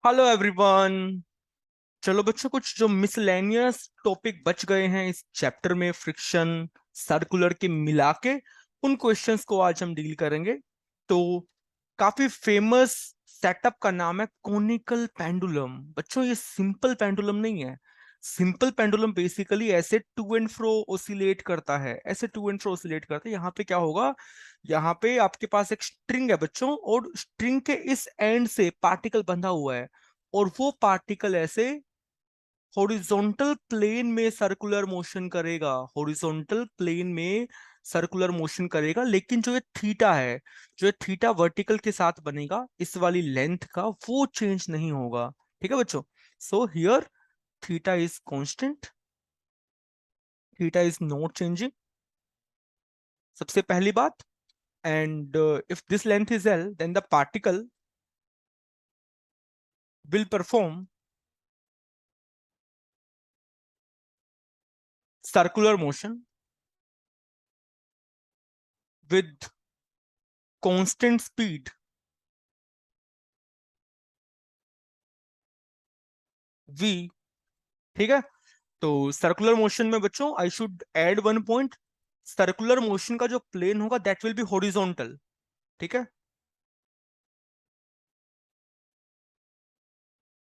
Hello everyone. चलो बच्चों, कुछ जो मिसलेनियस टॉपिक बच गए हैं इस चैप्टर में फ्रिक्शन सर्कुलर के मिला के, उन क्वेश्चंस को आज हम डील करेंगे। तो काफी फेमस सेटअप का नाम है कोनिकल पेंडुलम। बच्चों, ये सिंपल पेंडुलम नहीं है। सिंपल पेंडुलम बेसिकली ऐसे टू एंड फ्रो ओसिलेट करता है, ऐसे टू एंड फ्रो ओसिलेट करता है। यहाँ पे क्या होगा, यहाँ पे आपके पास एक स्ट्रिंग है बच्चों, और स्ट्रिंग के इस एंड से पार्टिकल बंधा हुआ है, और वो पार्टिकल ऐसे हॉरिजॉन्टल प्लेन में सर्कुलर मोशन करेगा। हॉरिजॉन्टल प्लेन में सर्कुलर मोशन करेगा, लेकिन जो ये थीटा है, जो ये थीटा वर्टिकल के साथ बनेगा इस वाली लेंथ का, वो चेंज नहीं होगा। ठीक है बच्चों। So here theta is constant, theta is not changing, सबसे पहली बात। And if this length is L, then the particle will perform circular motion with constant speed v। ठीक है। तो सर्कुलर मोशन में बच्चों I should add one point, circular motion का जो प्लेन होगा दैट विल बी हॉरिजॉन्टल। ठीक है,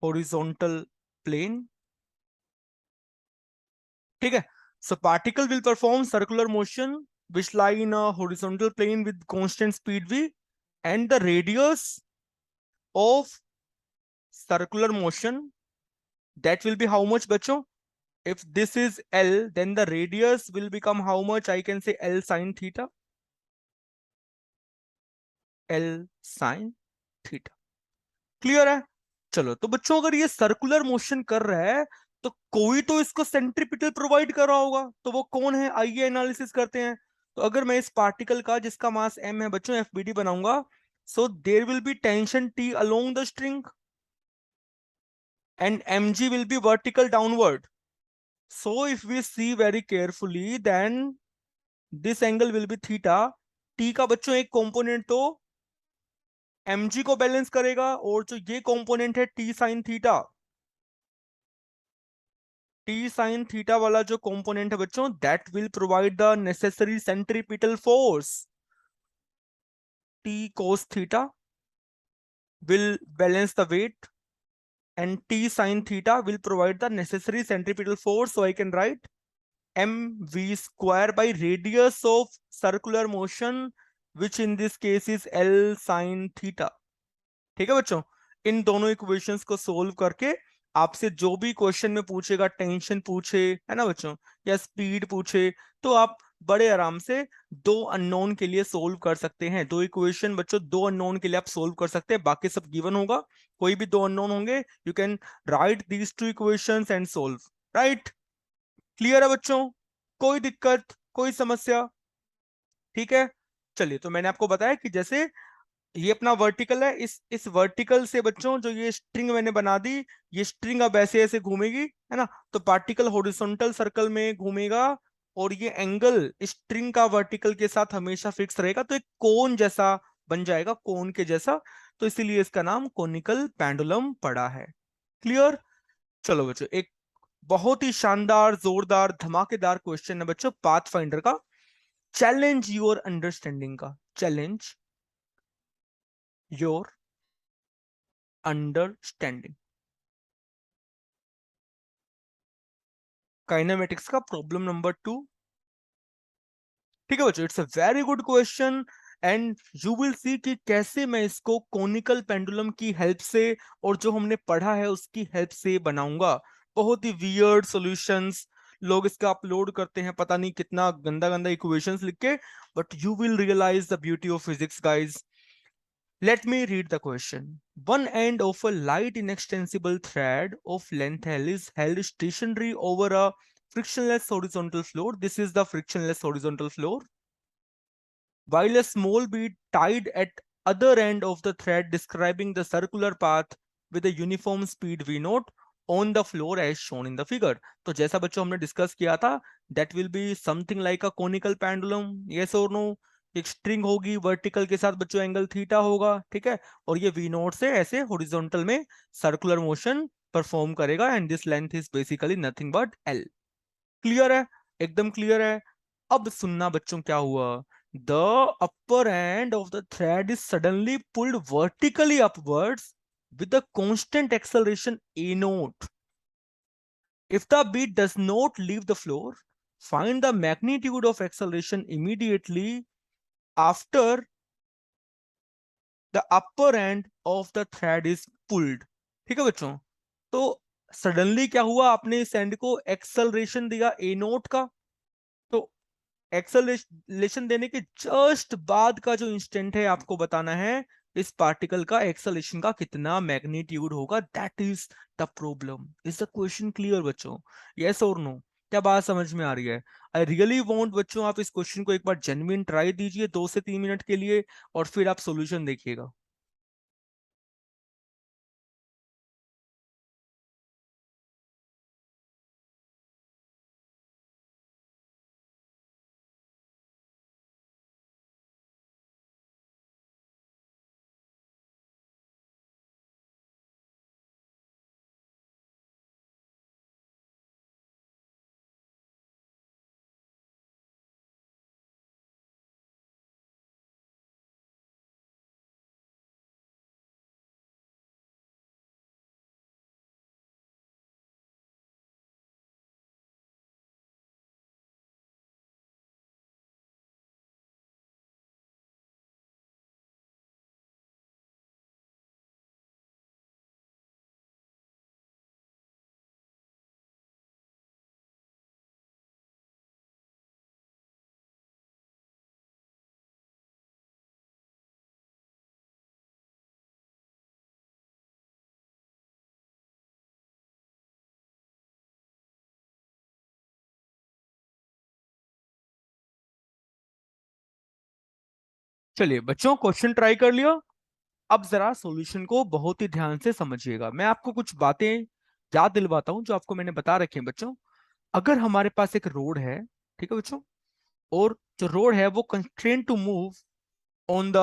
हॉरिजॉन्टल प्लेन। ठीक है। So particle will perform circular motion which lie in a horizontal plane with constant speed v, and the radius of circular motion, that will be how much बच्चों? If this is L, then the radius will become how much? I can say L sine theta. L sine theta. Clear है? चलो, तो बच्चों अगर ये circular motion कर रहा है, तो कोई तो इसको सेंट्रीपिटल प्रोवाइड कर रहा होगा। तो वो कौन है, आइए एनालिसिस करते हैं। तो अगर मैं इस पार्टिकल का, जिसका मास m है बच्चों, एफबीडी बनाऊंगा, so there will be tension T along the string, and mg will be vertical downward. So if we see very carefully, then this angle will be theta. T का बच्चों एक component तो mg को balance करेगा, और जो ये component है T sine theta, T sine theta वाला जो कंपोनेंट है बच्चों, that will provide the necessary centripetal force. T cos theta will balance the weight, and T sin theta will provide the necessary centripetal force. So I can write mv square by radius of circular motion, which in this case is L sin theta. ठीक है बच्चों, इन दोनों equations को solve करके आपसे जो भी question में पूछेगा, टेंशन पूछे, है ना बच्चों, या स्पीड पूछे, तो आप बड़े आराम से दो अननोन के लिए सोल्व कर सकते हैं। दो इक्वेशन बच्चों, दो अननोन के लिए आप सोल्व कर सकते हैं, बाकी सब गिवन होगा। कोई भी दो अननोन होंगे, you can write these two equations and solve. Right? Clear है बच्चों? कोई दिक्कत, कोई समस्या? ठीक है। चलिए, तो मैंने आपको बताया कि जैसे ये अपना वर्टिकल है, इस वर्टिकल से बच्चों जो ये स्ट्रिंग मैंने बना दी, ये स्ट्रिंग अब ऐसे ऐसे घूमेगी, है ना। तो पार्टिकल हॉरिजॉन्टल सर्कल में घूमेगा, और ये एंगल स्ट्रिंग का वर्टिकल के साथ हमेशा फिक्स रहेगा, तो एक कोन जैसा बन जाएगा, कोन के जैसा। तो इसीलिए इसका नाम कोनिकल पेंडुलम पड़ा है। क्लियर? चलो बच्चों, एक बहुत ही शानदार, जोरदार, धमाकेदार क्वेश्चन है बच्चों, पाथ फाइंडर का। चैलेंज योर अंडरस्टैंडिंग का, चैलेंज योर अंडरस्टैंडिंग। काइनेमेटिक्स का प्रॉब्लम नंबर 2। ठीक है बच्चों, it's a very good question, and you will see कि कैसे मैं इसको कोनिकल पेंडुलम की हेल्प से, और जो हमने पढ़ा है उसकी हेल्प से बनाऊंगा। बहुत ही वियर्ड सॉल्यूशंस लोग इसका अपलोड करते हैं, पता नहीं कितना गंदा गंदा इक्वेशंस लिख के, but you will realize the beauty of physics guys. Let me read the question. One end of a light inextensible thread of length L is held stationary over a frictionless horizontal floor. This is the frictionless horizontal floor. While a small bead tied at other end of the thread describing the circular path with a uniform speed v naught on the floor as shown in the figure. तो जैसा बच्चों हमने discuss किया था, that will be something like a conical pendulum. Yes or no? एक string होगी, vertical के साथ बच्चों एंगल थीटा होगा, ठीक है, और ये वी नोट से ऐसे हॉरिजॉन्टल में सर्कुलर मोशन परफॉर्म करेगा, and this length is basically nothing but L. Clear है, एकदम क्लियर है। अब सुनना बच्चों क्या हुआ, the upper end of the thread is suddenly pulled vertically upwards with a constant acceleration a naught. If the bead does not leave the floor, find the magnitude of acceleration immediately after the upper end of the thread is pulled. ठीक है बच्चों, तो suddenly क्या हुआ, आपने इस and को acceleration दिया ए नोट का, तो एक्सेलरेशन देने के जस्ट बाद का जो इंस्टेंट है आपको बताना है इस पार्टिकल का एक्सेलरेशन का कितना मैग्नीट्यूड होगा, that is the problem. Is the question clear बच्चों, यस और नो? क्या बात समझ में आ रही है? आई रियली वांट बच्चों आप इस क्वेश्चन को एक बार जेन्युइन ट्राई दीजिए 2 से 3 मिनट के लिए, और फिर आप सॉल्यूशन देखिएगा। चलिए बच्चों, क्वेश्चन ट्राई कर लिया, अब जरा सॉल्यूशन को बहुत ही ध्यान से समझिएगा। मैं आपको कुछ बातें याद दिलवाता हूं जो आपको मैंने बता रखी हैं बच्चों। अगर हमारे पास एक रोड है, ठीक है बच्चों, और जो रोड है वो constrain to move on the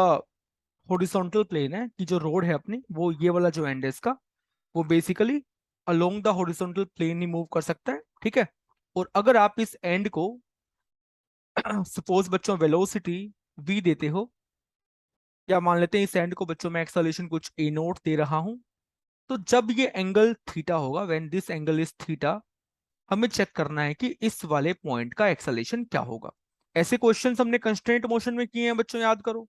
horizontal plane है, कि जो रोड है अपनी वो ये वाला जो एंड है इसका, वो basically along the horizontal plane ही मूव कर सकता है, ठीक है। और अगर आप इस एंड को सपोज बच्चों वेलोसिटी v देते हो, या मान लेते हैं इस एंड को बच्चों मैं एक्सेलरेशन कुछ ए नोट दे रहा हूं, तो जब ये एंगल थीटा होगा, when this angle is theta, हमें चेक करना है कि इस वाले पॉइंट का एक्सेलरेशन क्या होगा। ऐसे क्वेश्चंस हमने कंस्ट्रेंट मोशन में किए हैं बच्चों, याद करो।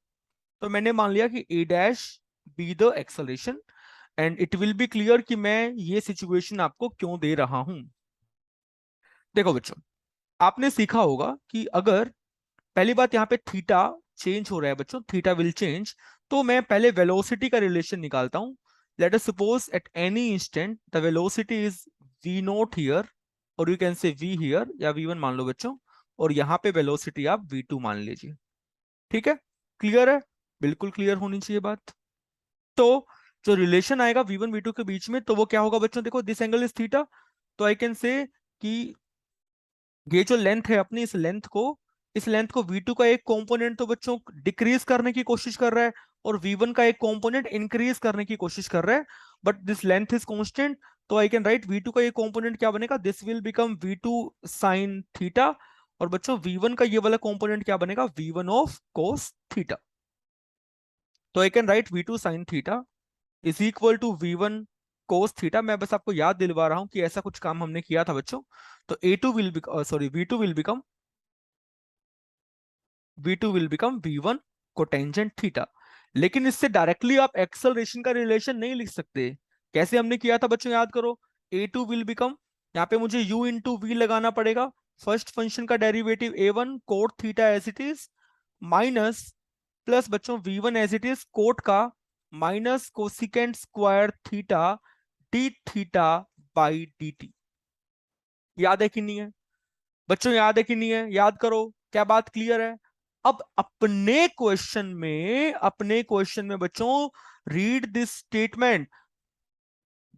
तो मैंने मान लिया कि a dash be the acceleration, and it will be clear कि मैं ये सिचुएशन आपको क्यों दे रहा हूं। देखो बच्चों, आपने सीखा होगा कि अगर पहली बात यहाँ पे थीटा चेंज हो रहा है बच्चों, थीटा विल चेंज, तो मैं पहले वेलोसिटी का रिलेशन निकालता हूं। Let us suppose at any instant the velocity is v naught here, और you can say v here, या v1 मान लो बच्चों, और यहाँ पे वेलोसिटी आप v2 मान लीजिए। ठीक है, क्लियर है? बिल्कुल क्लियर होनी चाहिए बात। तो जो रिलेशन आएगा v1 v2 के बीच में, तो वो क्या होगा बच्चों, देखो दिस एंगल इज थीटा, तो आई कैन से कि ये जो लेंथ है अपनी, इस लेंथ को v2 का एक कंपोनेंट तो बच्चों डिक्रीज करने की कोशिश कर रहा है, और v1 का एक कंपोनेंट इंक्रीज करने की कोशिश कर रहा है, but this length is constant. तो आई कैन राइट v2 का ये कंपोनेंट क्या बनेगा, this will become v2 sin theta, और बच्चों v1 का ये वाला कंपोनेंट क्या बनेगा, v1 ऑफ cos थीटा। तो I can write v2 sin theta is equal to v1 cos theta. मैं बस आपको याद दिलवा रहा हूं कि ऐसा कुछ काम हमने किया था बच्चों। तो a2 will sorry v2 will become v1 cotangent theta. लेकिन इससे डायरेक्टली आप एक्सेलरेशन का रिलेशन नहीं लिख सकते। कैसे हमने किया था बच्चों, याद करो। a2 विल बिकम, यहाँ पे मुझे u इंटू वी लगाना पड़ेगा, फर्स्ट फंक्शन का derivative a1 cot theta as it is, minus plus बच्चों v1 as it is cot का, minus cosecant square theta d theta by d t. याद है कि नहीं है बच्चों, याद है कि नहीं है? याद करो, क्या बात क्लियर है? अब अपने क्वेश्चन में बच्चों, read this statement,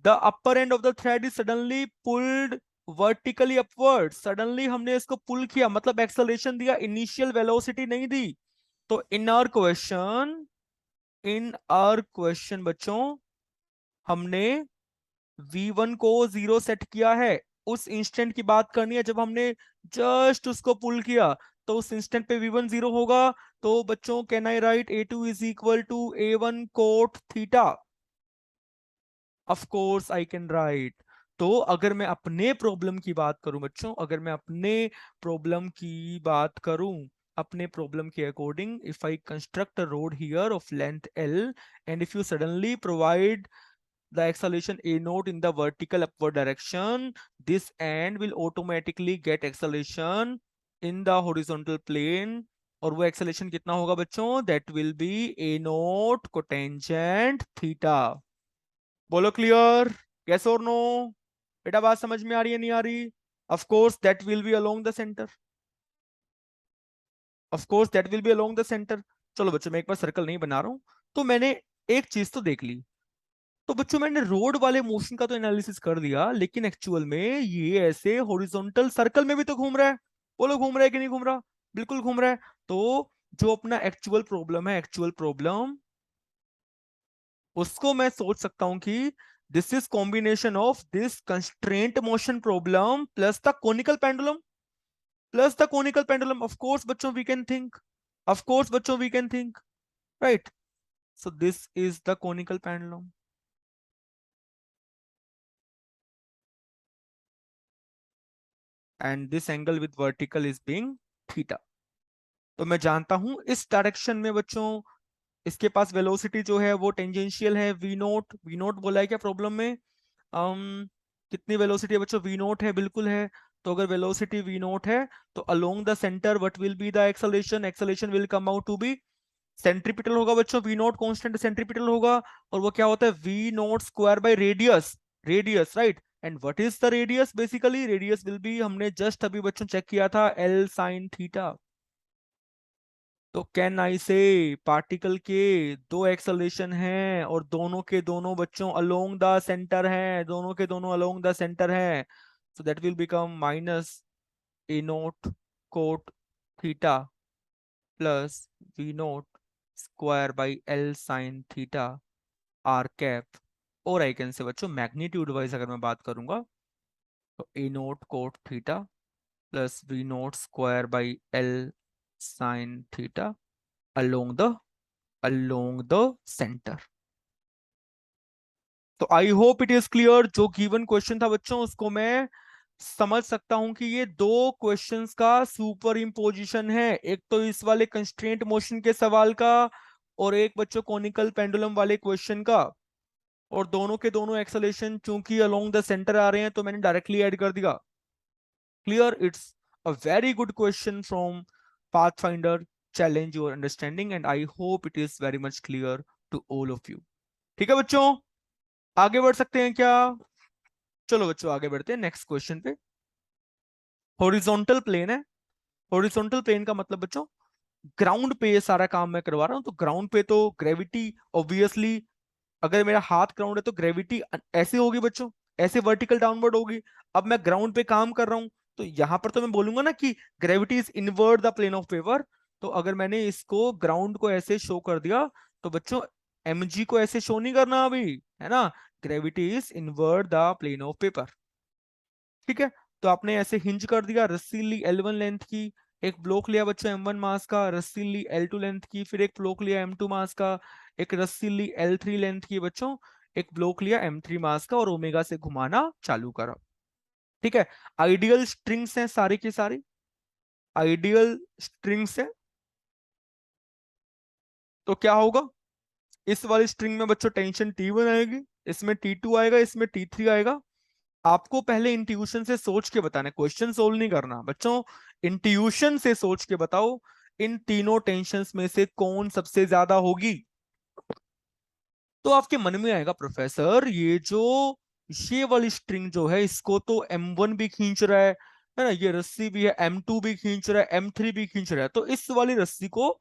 the upper end of the thread is suddenly pulled vertically upward. Suddenly हमने इसको पुल किया, मतलब एक्सेलरेशन दिया, इनिशियल वेलोसिटी नहीं दी। तो इन आर क्वेश्चन बच्चों हमने V1 को 0 सेट किया है। उस इंस्टेंट की बात करनी है जब हमने जस्ट उसको पुल किया, तो उस इंस्टेंट पे V1 0 होगा। तो बच्चों can I write A2 is equal to A1 cot theta? Of course I can write. तो अगर मैं अपने प्रॉब्लम की बात करूं बच्चों, अगर मैं अपने प्रॉब्लम की बात करूं, अपने प्रॉब्लम के according, if I construct a road here of length L and if you suddenly provide the acceleration a naught in the vertical upward direction, this end will automatically get acceleration in the horizontal plane। और वो acceleration कितना होगा बच्चों? that will be a naught cotangent theta। बोलो clear? yes or no? बेटा बात समझ में आ रही है नहीं आ रही? of course that will be along the center, of course that will be along the center। चलो बच्चों मैं एक बार सर्कल नहीं बना रहा हूं। तो मैंने एक चीज तो देख ली, तो बच्चों मैंने रोड वाले मोशन का तो एनालिसिस कर दिया, लेकिन एक्चुअल में ये ऐसे हॉरिजॉन्टल सर्कल में भी तो घूम रहा है। बोलो घूम रहा है कि नहीं घूम रहा? बिल्कुल घूम रहा है। तो जो अपना एक्चुअल प्रॉब्लम है, एक्चुअल प्रॉब्लम, उसको मैं सोच सकता हूं कि this is combination of this constraint motion problem plus the conical pendulum, plus the conical pendulum. Of course बच्चों we can think, of course बच्चों we can think, right? So this is the conical pendulum and this angle with vertical is being theta. तो मैं जानता हूं इस direction में बच्चों इसके पास वेलोसिटी जो है वो टेंजेंशियल है वी नोट। वी नोट बोला है क्या प्रॉब्लम में? कितनी वेलोसिटी है बच्चों? वी नोट है, बिल्कुल है। तो अगर वेलोसिटी वी नोट है, तो along the centre what will be the acceleration? Acceleration will come out to be centripetal होगा बच्चों। वी नोट कांस्टेंट सेंट्रीपिटल होगा, और वो क्या होता है? V naught square by radius, radius, right? And what is the radius? Basically radius will be, हमने just अभी बच्चों चेक किया था, L sin थीटा। तो कैन आई से पार्टिकल के दो एक्सेलरेशन हैं और दोनों के दोनों बच्चों अलोंग द सेंटर हैं, दोनों के दोनों अलोंग द सेंटर हैं। So that will become minus a naught cot theta plus v naught square by L sine theta r cap. और आई कैन से बच्चों मैग्नीट्यूड वाइज अगर मैं बात करूंगा, तो a naught cot theta plus v naught square by L sine theta along the along the center। तो I hope it is clear. जो गिवन क्वेश्चन था बच्चों उसको मैं समझ सकता हूं कि ये दो क्वेश्चंस का सुपर इम्पोजिशन है, एक तो इस वाले कंस्ट्रेंट मोशन के सवाल का, और एक बच्चों कोनिकल पेंडुलम वाले क्वेश्चन का। और दोनों के दोनों एक्सेलेरेशन चूंकि अलोंग द सेंटर आ रहे हैं, तो मैंने डायरेक्टली ऐड कर दिया। Clear? It's a very good question from Pathfinder, challenge your understanding and I hope it is very much clear to all of you. ठीक है बच्चों, आगे बढ़ सकते हैं क्या? चलो बच्चों आगे बढ़ते हैं नेक्स्ट क्वेश्चन पे। हॉरिजॉन्टल प्लेन है। हॉरिजॉन्टल प्लेन का मतलब बच्चों ग्राउंड पे ये सारा काम मैं करवा रहा हूं। तो ग्राउंड पे तो ग्रेविटी ऑब्वियसली, अगर मेरा हाथ ग्राउंड है तो ग्रेविटी ऐसे होगी बच्चों, ऐसे वर्टिकल डाउनवर्ड होगी। अब मैं ग्राउंड पे काम कर रहा हूं, तो यहां पर तो मैं बोलूंगा ना कि gravity is inward the plane of paper. तो अगर मैंने इसको ग्राउंड को ऐसे शो कर दिया, तो बच्चों mg को ऐसे शो नहीं करना अभी, है ना? Gravity is inward the plane of paper. ठीक है? तो आपने ऐसे हिंज कर दिया, रस्सी ली L1 लेंथ की, एक ब्लॉक लिया बच्चों M1 मास का, रस्सी ली L2 लेंथ की, फिर एक ब्लॉक लिया M2 मास का, एक रस्सी ली L3 लेंथ की बच्चों, एक ब्लॉक लिया M3 मास का, और ओमेगा से घुमाना चालू करा। ठीक है? आइडियल स्ट्रिंग्स हैं सारी की सारी, आइडियल स्ट्रिंग्स है। तो क्या होगा? इस वाली स्ट्रिंग में बच्चों टेंशन T1 आएगी, इसमें T2 आएगा, इसमें T3 आएगा। आपको पहले इंट्यूशन से सोच के बताना है, क्वेश्चन सोल्व नहीं करना बच्चों। इंट्यूशन से सोच के बताओ इन तीनों टेंशंस में से कौन सबसे ज्यादा होगी। तो आपके मन में आएगा प्रोफेसर ये वाली स्ट्रिंग जो है इसको तो M1 भी खींच रहा है ना? ये रस्सी भी है, M2 भी खींच रहा है, M3 भी खींच रहा है, तो इस वाली रस्सी को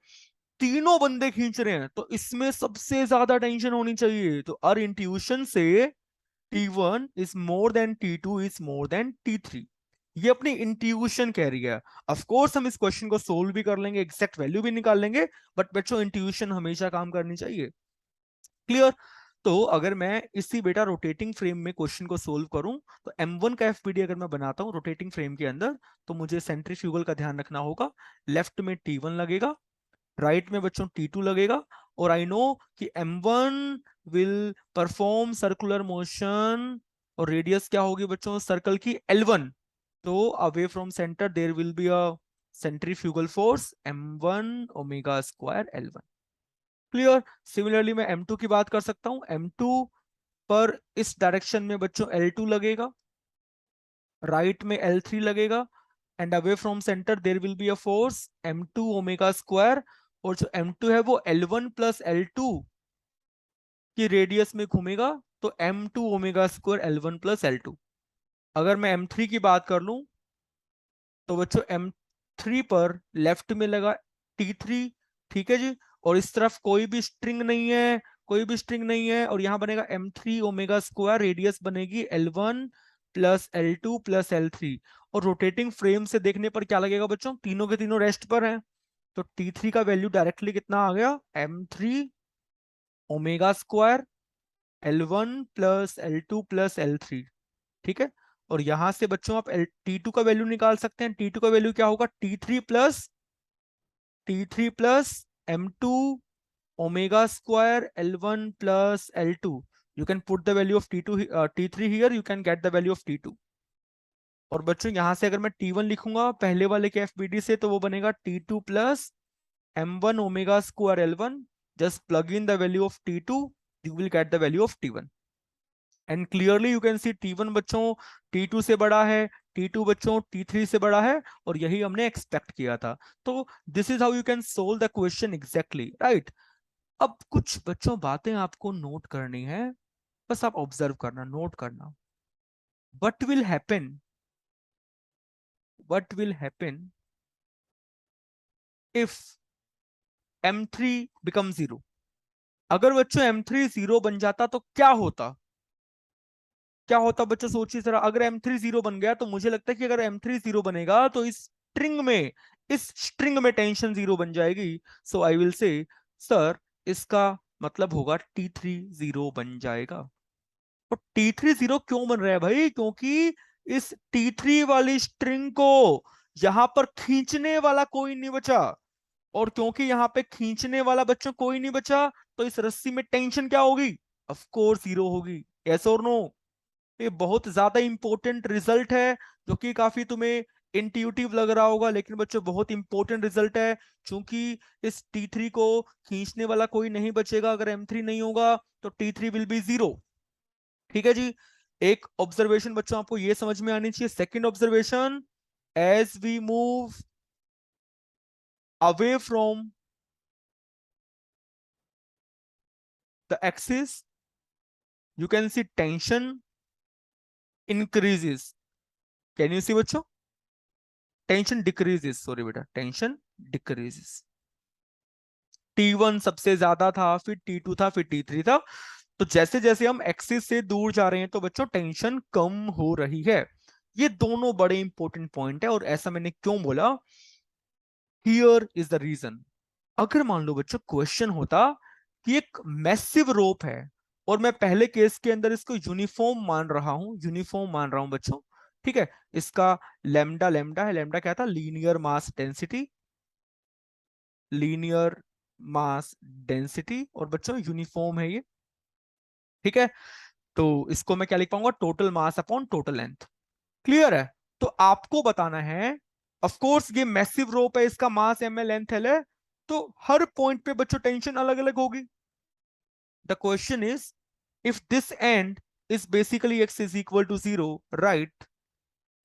तीनों बंदे खींच रहे हैं, तो इसमें सबसे ज्यादा टेंशन होनी चाहिए। तो अर इंट्यूशन से T1 is more than T2 is more than T3। ये अपनी इंट्यूशन कह रही है। ऑफ कोर्स हम इस क्वेश्चन को सोल्व भी कर लेंगे, एग्जैक्ट वैल्यू भी निकाल लेंगे, बट बच्चों इंट्यूशन हमेशा काम करनी चाहिए। क्लियर? तो अगर मैं इसी बेटा रोटेटिंग फ्रेम में क्वेश्चन को सोल्व करूं, तो M1 का एफपीडी अगर मैं बनाता हूं रोटेटिंग फ्रेम के अंदर, तो मुझे सेंट्रीफ्यूगल का ध्यान रखना होगा। लेफ्ट में T1 लगेगा, राइट में बच्चों T2 लगेगा, और आई नो कि M1 will perform circular motion, और रेडियस क्या होगी बच्चों सर्कल की L1। तो away from centre there will be a centrifugal force M1 omega square L1। क्लियर? सिमिलरली मैं M2 की बात कर सकता हूं। M2 पर इस डायरेक्शन में बच्चों L2 लगेगा, राइट में L3 लगेगा, and away from centre there will be a force M2 omega square, और जो M2 है वो L1 प्लस L2 की रेडियस में घूमेगा, तो M2 omega square L1 plus L2। अगर मैं M3 की बात कर लूं, तो बच्चों M3 पर लेफ्ट में लगा T3, ठीक है जी, और इस तरफ कोई भी स्ट्रिंग नहीं है, कोई भी स्ट्रिंग नहीं है, और यहां बनेगा M3 ओमेगा स्क्वायर, रेडियस बनेगी L1 plus L2 plus L3। और रोटेटिंग फ्रेम से देखने पर क्या लगेगा बच्चों, तीनों के तीनों रेस्ट पर हैं, तो T3 का वैल्यू डायरेक्टली कितना आ गया, M3 omega square L1 plus L2 plus L3। ठीक है? और यहां से बच्चों आप T2 का वैल्यू निकाल सकते हैं। T2 का वैल्यू क्या होगा, T3 plus M2 omega square L1 plus L2। You can put the value of T2 T3 here, you can get the value of T2। और बच्चों यहां से अगर मैं T1 लिखूंगा पहले वाले के एफबीडी से, तो वो बनेगा T2 plus M1 omega square L1। Just plug in the value of T2, you will get the value of T1। And clearly you can C T1 बच्चों T2 से बड़ा है, T2 बच्चों T3 से बड़ा है, और यही हमने एक्सपेक्ट किया था। तो this is how you can solve the question exactly, right? अब कुछ बच्चों बातें आपको नोट करनी है, बस आप ऑब्जर्व करना, नोट करना। What will happen, what will happen if M3 become 0? अगर बच्चों M3 0 बन जाता तो क्या होता, क्या होता बच्चों सोचिए जरा। अगर M3 0 बन गया, तो मुझे लगता है कि अगर M3 0 बनेगा तो इस स्ट्रिंग में टेंशन 0 बन जाएगी। सो आई विल से सर इसका मतलब होगा T3 0 बन जाएगा। और T3 0 क्यों बन रहा है भाई, क्योंकि इस T3 वाली स्ट्रिंग को यहां पर खींचने वाला कोई नहीं बचा, और क्योंकि यहां पे खींचने वाला बच्चों कोई नहीं बचा, तो इस रस्सी में टेंशन क्या होगी, ऑफ कोर्स 0 होगी। यस और नो? ये बहुत ज्यादा इंपॉर्टेंट रिजल्ट है, जो कि काफी तुम्हें इंट्यूटिव लग रहा होगा, लेकिन बच्चों बहुत इंपॉर्टेंट रिजल्ट है। चूंकि इस T3 को खींचने वाला कोई नहीं बचेगा, अगर M3 नहीं होगा तो T3 विल बी 0। ठीक है जी? एक ऑब्जर्वेशन बच्चों आपको ये समझ में आनी चाहिए। Second observation, as we move away from the axis, you can see tension increases. Can you see बच्चों, टेंशन डिक्रीजेस, सॉरी बेटा, टेंशन डिक्रीजेस। T1 सबसे ज्यादा था, फिर T2 था, फिर T3 था। तो जैसे जैसे हम एक्सिस से दूर जा रहे हैं, तो बच्चों टेंशन कम हो रही है। ये दोनों बड़े इंपॉर्टेंट पॉइंट है, और ऐसा मैंने क्यों बोला, हियर इज द रीजन। अगर मान लो बच्चों क्वेश्चन होता कि एक मैसिव रोप है, और मैं पहले केस के अंदर इसको यूनिफॉर्म मान रहा हूं, यूनिफॉर्म मान रहा हूं बच्चों, ठीक है, इसका लेमडा, लेमडा है, लेमडा क्या था, linear mass density, linear mass density, और बच्चों यूनिफॉर्म है ये, ठीक है। तो इसको मैं क्या लिख पाऊंगा, total mass upon total length. Clear है? तो आपको बताना है, ऑफ कोर्स ये मैसिव रोप है, इसका मास m है, लेंथ l है, तो हर पॉइंट पे बच्चों टेंशन अलग अलग होगी। The question is, if this and is basically x is equal to 0, write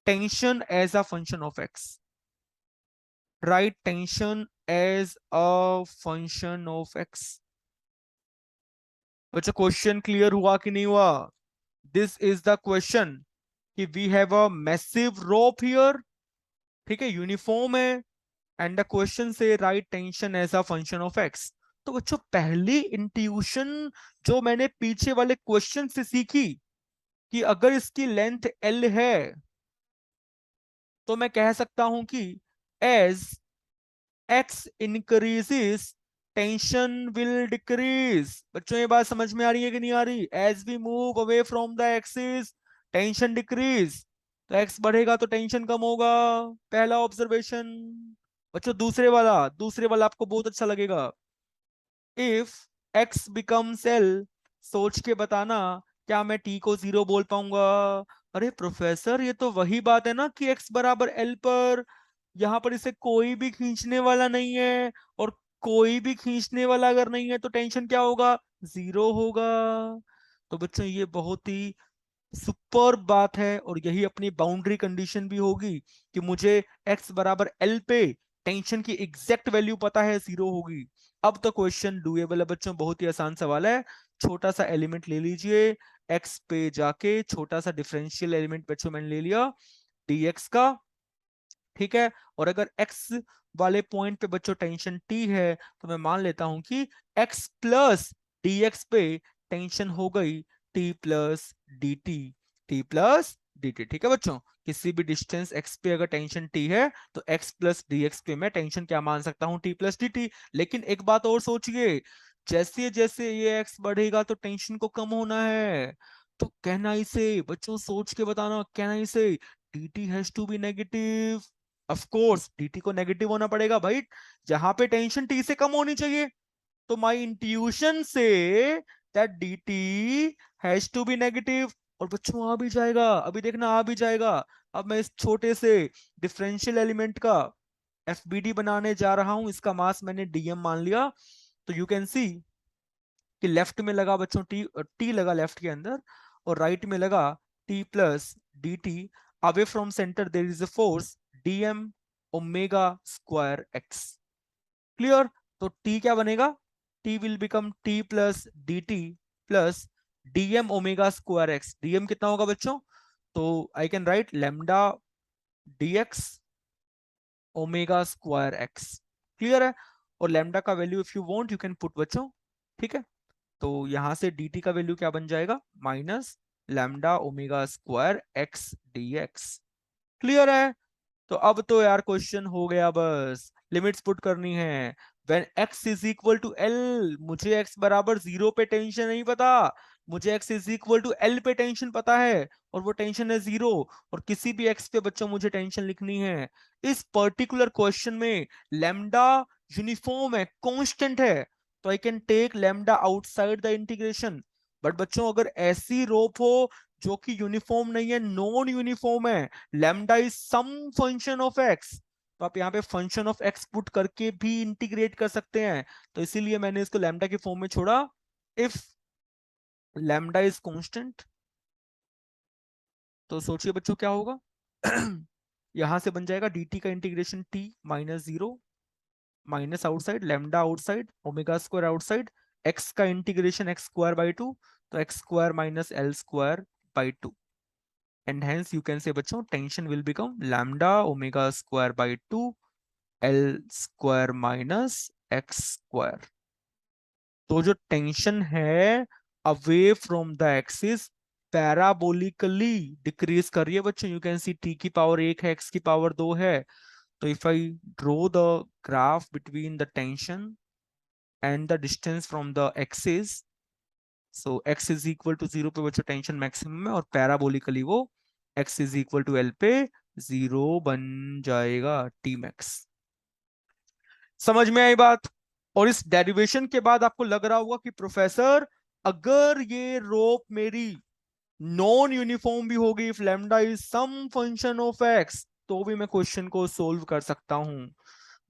tension as a function of x, write tension as a function of x। बच्चों question clear हुआ कि नहीं हुआ? दिस इज द क्वेश्चन, कि we have a massive rope here, ठीक है, uniform है, and the question say write tension as a function of x. तो बच्चों पहली इंट्यूशन जो मैंने पीछे वाले क्वेश्चन से सीखी, कि अगर इसकी लेंथ L है, तो मैं कह सकता हूं कि as x increases tension will decrease. बच्चों ये बात समझ में आ रही है कि नहीं आ रही? As we move away from the axis tension decrease, तो x बढ़ेगा तो टेंशन कम होगा। पहला ऑब्जर्वेशन। बच्चों दूसरे वाला आपको बहुत अच्छा लगेगा। इफ x बिकम्स l, सोच के बताना क्या मैं t को 0 बोल पाऊंगा? अरे प्रोफेसर ये तो वही बात है ना कि x बराबर l पर यहाँ पर इसे कोई भी खींचने वाला नहीं है, और कोई भी खींचने वाला अगर नहीं है तो टेंशन क्या होगा? 0 होगा। तो बच्चों ये बहुत ही सुपर बात है, और यही अपनी बाउंड्री कंडीशन भी होगी कि मुझे x बराबर l पे टेंशन की एग्जैक्ट वैल्यू पता है, 0 होगी। अब तो क्वेश्चन डूएबल है बच्चों, बहुत ही आसान सवाल है। छोटा सा एलिमेंट ले लीजिए, x पे जाके छोटा सा डिफरेंशियल एलिमेंट बच्चों मैंने ले लिया dx का, ठीक है। और अगर x वाले पॉइंट पे बच्चों टेंशन t है, तो मैं मान लेता हूं कि x प्लस dx पे टेंशन हो गई t plus dt, t plus dt, ठीक है बच्चों। किसी भी डिस्टेंस x पे अगर टेंशन t है तो x प्लस dx पे मैं टेंशन क्या मान सकता हूं? t plus dt। लेकिन एक बात और सोचिए, जैसे जैसे ये x बढ़ेगा तो टेंशन को कम होना है। तो कहना इसे बच्चों, सोच के बताना, कहना इसे dt has to be negative. Of course dt को नेगेटिव होना पड़ेगा भाई, जहां पे टेंशन t से कम होनी चाहिए। तो माई इंट्यूशन से that dt has to be negative. और बच्चों आ भी जाएगा, अभी देखना आ भी जाएगा। अब मैं इस छोटे से डिफरेंशियल एलिमेंट का fbd बनाने जा रहा हूं, इसका मास मैंने dm मान लिया। तो यू कैन सी कि लेफ्ट में लगा बच्चों t लगा लेफ्ट के अंदर, और राइट में लगा t plus dt। Away from centre there is a force dm omega square x। Clear? तो t क्या बनेगा? t will become t plus dt plus dm omega square x। dm कितना होगा बच्चों? तो I can right lambda dx omega square x। Clear है? और lambda का value if you want you can put बच्चों, ठीक है। तो यहां से dt का वैल्यू क्या बन जाएगा? Minus lambda omega square x dx। Clear है? तो अब तो यार क्वेश्चन हो गया, बस लिमिट्स पुट करनी है। When x is equal to l, मुझे x बराबर 0 पे टेंशन नहीं पता, मुझे x is equal to l पे टेंशन पता है, और वो टेंशन है 0। और किसी भी x पे बच्चों मुझे टेंशन लिखनी है। इस पर्टिकुलर क्वेश्चन में लैम्डा यूनिफॉर्म है, कांस्टेंट है, तो I can take lambda outside the integration. But बच्चों अगर ऐसी रोप हो जो कि यूनिफॉर्म नहीं है, नॉन यूनिफॉर्म है, lambda is some function of x, तो आप यहाँ पे फंक्शन ऑफ एक्स पुट करके भी इंटीग्रेट कर सकते हैं। तो इसीलिए मैंने इसको लैम्डा के फॉर्म में छोड़ा। इफ लैम्डा इज कांस्टेंट, तो सोचिए बच्चों क्या होगा? यहां से बन जाएगा dt का integration t minus 0, minus outside lambda outside omega square outside, x का इंटीग्रेशन x स्क्वायर बाई 2, तो x square minus l square by 2। and hence you can say बच्चों tension will become lambda omega square by 2 l square minus x square। तो जो tension है away from the axis parabolically decrease कर रही है बच्चों। You can see t की power 1 है, x की पावर 2 है। तो if I draw the graph between the tension and the distance from the axis, so x is equal to 0 पे बच्चों टेंशन मैक्सिमम है, और पैराबोलिकली वो x is equal to l पे 0 बन जाएगा, t मैक्स। समझ में आई बात? और इस डेरिवेशन के बाद आपको लग रहा होगा कि प्रोफेसर अगर ये रोप मेरी नॉन यूनिफॉर्म भी होगी, if lambda is some function of x, तो भी मैं क्वेश्चन को सोल्व कर सकता हूं।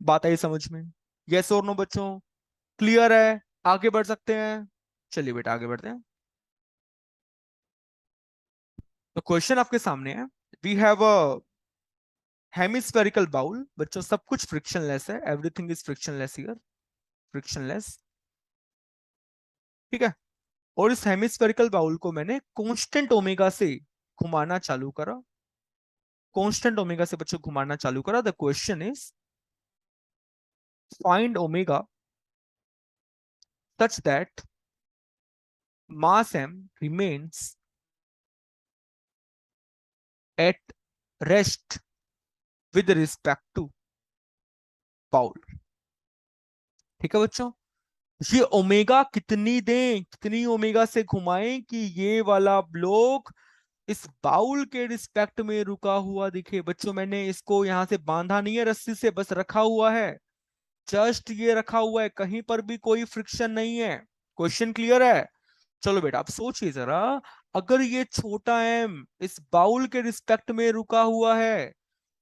बात आई समझ में? यस और नो बच्चों? क्लियर है? आगे बढ़ सकते हैं? चलिए बेटा आगे बढ़ते हैं। तो क्वेश्चन आपके सामने है। We have a hemispherical bowl. बच्चों सब कुछ फ्रिक्शनलेस है, everything is frictionless here, frictionless, ठीक है। और इस हेमिस्फेरिकल बाउल को मैंने कांस्टेंट ओमेगा से घुमाना चालू करा, कांस्टेंट ओमेगा से बच्चों घुमाना चालू करा। The question is find omega such that mass m remains at rest with respect to bowl. ठीक है बच्चों, ये ओमेगा कितनी दें, कितनी ओमेगा से घुमाएं कि ये वाला ब्लॉक इस बाउल के रिस्पेक्ट में रुका हुआ दिखे। बच्चों मैंने इसको यहां से बांधा नहीं है रस्सी से, बस रखा हुआ है, जस्ट ये रखा हुआ है, कहीं पर भी कोई फ्रिक्शन नहीं है। क्वेश्चन क्लियर है? चलो बेटा आप सोचिए जरा, अगर ये छोटा एम इस बाउल के रिस्पेक्ट में रुका हुआ है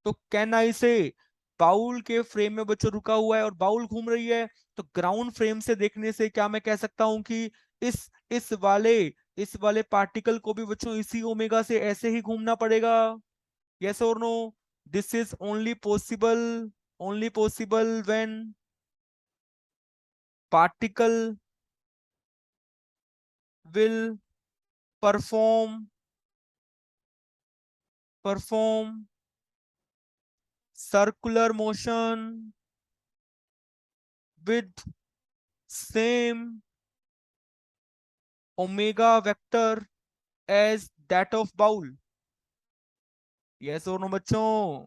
तो कैन आई से बाउल के फ्रेम में बच्चों रुका हुआ है और बाउल घूम रही है, तो ग्राउंड फ्रेम से देखने से क्या मैं कह सकता हूं कि इस इस वाले इस वाले पार्टिकल को भी बच्चों इसी ओमेगा से ऐसे ही घूमना पड़ेगा। यस और no? This is only possible when particle will perform perform circular motion with same omega vector as that of bowl। Yes और नो बच्चों?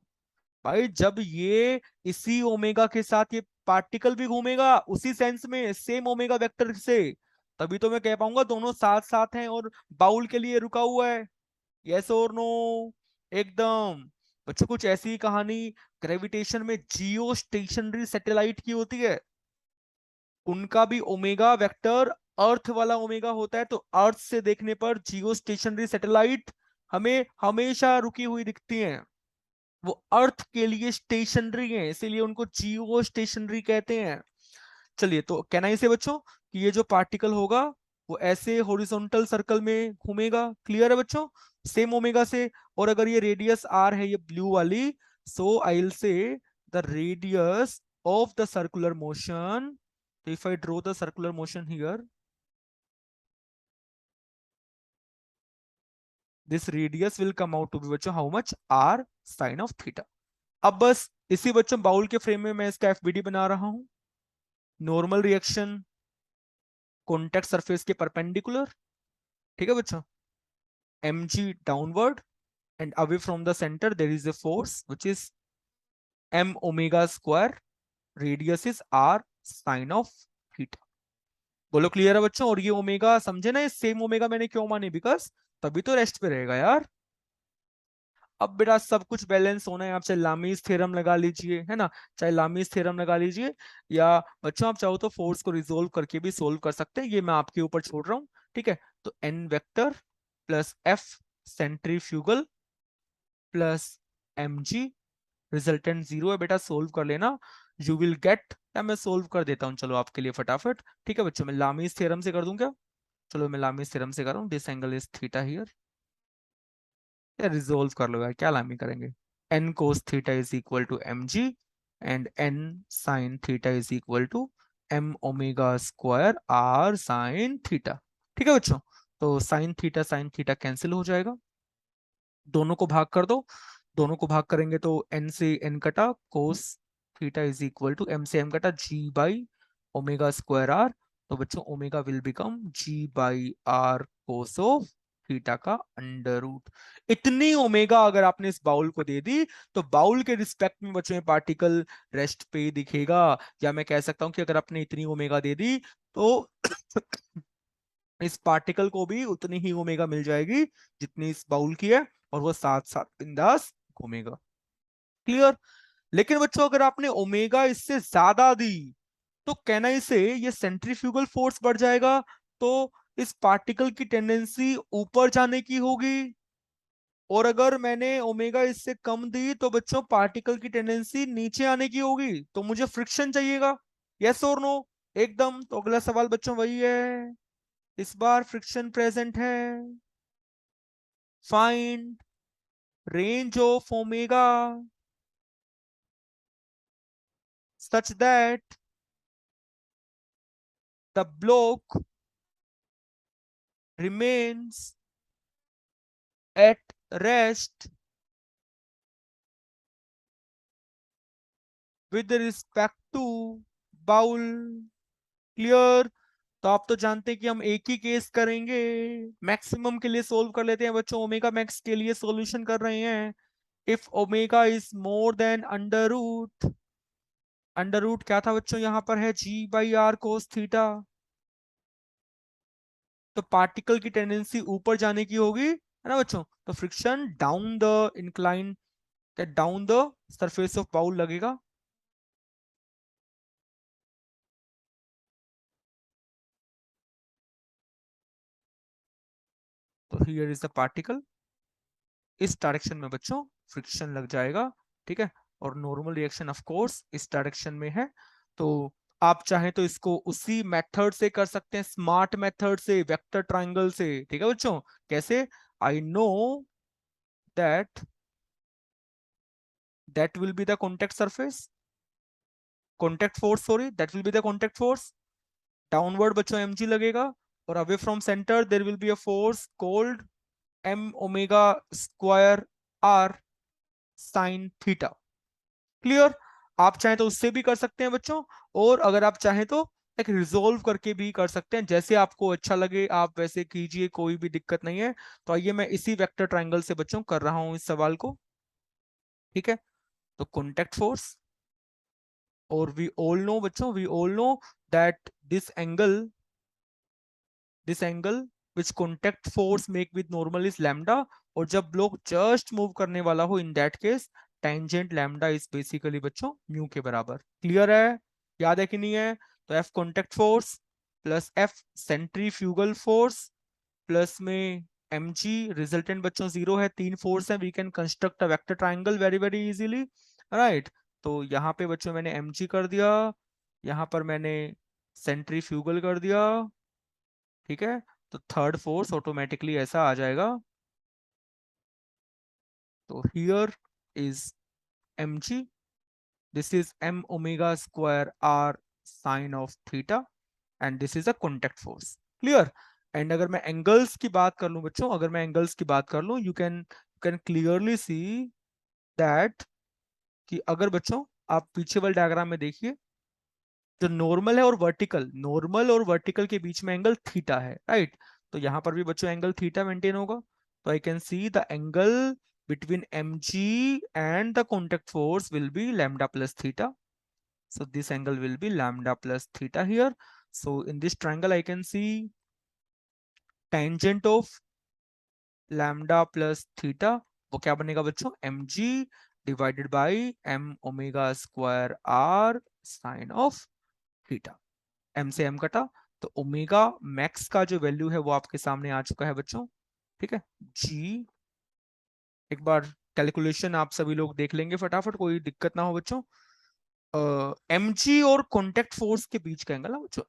भाई जब ये इसी ओमेगा के साथ ये पार्टिकल भी घूमेगा उसी सेंस में सेम ओमेगा वेक्टर से, तभी तो मैं कह पाऊंगा दोनों साथ साथ हैं और बाउल के लिए रुका हुआ है। यस और नो? एकदम। बच्चों कुछ ऐसी ही कहानी ग्रेविटेशन में जियो स्टेशनरी सैटेलाइट की होती है, उनका भी ओमेगा वेक्टर अर्थ वाला ओमेगा होता है, तो अर्थ से देखने पर जियो स्टेशनरी सैटेलाइट हमें हमेशा रुकी हुई दिखती हैं। वो अर्थ के लिए स्टेशनरी है, इसीलिए उनको जियो स्टेशनरी कहते हैं। चलिए तो कहना ही से बच्चों कि ये जो पार्टिकल होगा वो ऐसे हॉरिजॉन्टल सर्कल में घूमेगा। क्लियर है बच्चों? सेम ओमेगा से। और अगर ये रेडियस आर है, ये ब्लू वाली, so I will say the radius of the circular motion, if I draw the circular motion here, this radius will come out to be बच्चों how much, r sine of theta. अब बस इसी बच्चों bowl के frame में मैं इसका FBD बना रहा हूं। नॉर्मल रिएक्शन कॉन्टेक्ट सरफेस के परपेंडिकुलर। ठीक है बच्चों, mg downward and away from the center there is a force which is m omega square, radius is r sin of theta। बोलो क्लियर है बच्चों? और ये ओमेगा समझे ना, ये सेम ओमेगा मैंने क्यों माने, बिकॉज तभी तो रेस्ट पे रहेगा यार। अब बेटा सब कुछ बैलेंस होना है, आप चाहे लामीज थ्योरम लगा लीजिए, है ना, चाहे लामीज थ्योरम लगा लीजिए, या बच्चों आप चाहो तो फोर्स को रिजोल्व करके भी सोल्व कर सकते हैं, ये मैं आपके ऊपर छोड़ रहा हूँ। ठीक है, तो N vector plus F centrifugal plus M G, resultant zero है बेटा, सोल्व कर लेना, यू विल गेट, या मैं सोल्व कर देता हूँ चलो आपके लिए फटाफट। ठीक है बच्चों, मैं लामीज थ्योरम से कर दूं क्या? चलो मैं लामीज थ्योरम से कर रहा हूँ, this angle is theta here. या रिजोल्व कर लो यार, क्या लामी करेंगे। N cos theta is equal to M G and N sine theta is equal to M omega square R sine theta. ठीक है बच्चों, तो साइन थीटा कैंसिल हो जाएगा, दोनों को भाग कर दो, दोनों को भाग करेंगे तो एन से एन कटा, cos theta is equal to M से एम कटा G by omega square R, तो बच्चों omega will become G by are cos of theta का अंडर रूट। इतनी ओमेगा अगर आपने इस बाउल को दे दी तो बाउल के रिस्पेक्ट में बच्चों पार्टिकल रेस्ट पे दिखेगा, या मैं कह सकता हूं कि अगर आपने इतनी ओमेगा दे दी तो इस पार्टिकल को भी उतनी ही ओमेगा मिल जाएगी जितनी इस बाउल की है, और वो साथ साथ बिंदास घूमेगा। क्लियर? लेकिन बच्चों अगर आपने ओमेगा इससे ज्यादा दी तो कहना इसे ये सेंट्रीफ्यूगल फोर्स बढ़ जाएगा, तो इस पार्टिकल की टेंडेंसी ऊपर जाने की होगी, और अगर मैंने ओमेगा इससे कम दी तो बच्चों पार्टिकल की टेंडेंसी नीचे आने की होगी, तो मुझे फ्रिक्शन चाहिएगा। यस और नो? एकदम। तो अगला सवाल बच्चों वही है, इस बार फ्रिक्शन प्रेजेंट है, find range of omega such that the block remains at rest with respect to bowl। Clear? तो आप तो जानते हैं कि हम एक ही केस करेंगे, मैक्सिमम के लिए सोल्व कर लेते हैं बच्चों, ओमेगा मैक्स के लिए सॉल्यूशन कर रहे हैं, if omega is more than under root क्या था बच्चों, यहां पर है g by are cos theta. तो पार्टिकल की टेंडेंसी ऊपर जाने की होगी, है ना बच्चों। तो फ्रिक्शन डाउन द इंक्लाइन, क्या down the surface of bowl लगेगा। तो हियर इज द पार्टिकल, इस डायरेक्शन में बच्चों फ्रिक्शन लग जाएगा, ठीक है। और नॉर्मल रिएक्शन ऑफ कोर्स इस डायरेक्शन में है। तो आप चाहें तो इसको उसी मेथड से कर सकते हैं, स्मार्ट मेथड से, वेक्टर ट्रायंगल से, ठीक है बच्चों। कैसे? I know that that will be the contact surface, contact force, sorry, that will be the contact force. Downward बच्चों mg लगेगा, और away from centre there will be a force called m omega square r sine theta. Clear? आप चाहें तो उससे भी कर सकते हैं बच्चों, और अगर आप चाहें तो एक रिजोल्व करके भी कर सकते हैं, जैसे आपको अच्छा लगे आप वैसे कीजिए, कोई भी दिक्कत नहीं है। तो आइए मैं इसी वेक्टर ट्रायंगल से बच्चों कर रहा हूं इस सवाल को, ठीक है। तो कॉन्टेक्ट फोर्स, और वी ऑल नो बच्चों, we all know that this angle which contact force make with normal is lambda. और जब ब्लॉक जस्ट मूव करने वाला हो, in that case tangent lambda is basically बच्चों म्यू के बराबर। क्लियर है? याद है कि नहीं है? तो f contact force plus F centrifugal force plus में mg, रिजल्टेंट बच्चों जीरो है, तीन फोर्स है, we can construct a vector triangle very very easily, right. तो यहाँ पे बच्चों मैंने mg कर दिया, यहाँ पर मैंने सेंट्रीफ्यूगल कर दिया, ठीक है। तो थर्ड फोर्स ऑटोमेटिकली ऐसा आ जाएगा। तो here is mg, this is m omega square r sine of theta, and this is a contact force. Clear? And अगर मैं एंगल्स की बात कर लूं बच्चों, अगर मैं एंगल्स की बात कर लूं, you can clearly see that कि अगर बच्चों आप पीछे वाले डायग्राम में देखिए, जो नॉर्मल और वर्टिकल के बीच में एंगल थीटा है, राइट। तो यहां पर भी बच्चों एंगल थीटा मेंटेन होगा। तो I can see the angle between mg and the contact force will be lambda plus theta. So this angle will be lambda plus theta here. So in this triangle I can see tangent of lambda plus theta, वो क्या बनेगा बच्चों, mg divided by m omega square r sine of theta. m से m कटा, तो omega max का जो value है वो आपके सामने आ चुका है बच्चों, ठीक है। g, एक बार कैलकुलेशन आप सभी लोग देख लेंगे फटाफट, कोई दिक्कत ना हो बच्चों। mg और कॉन्टेक्ट फोर्स के बीच का एंगल ना बच्चों,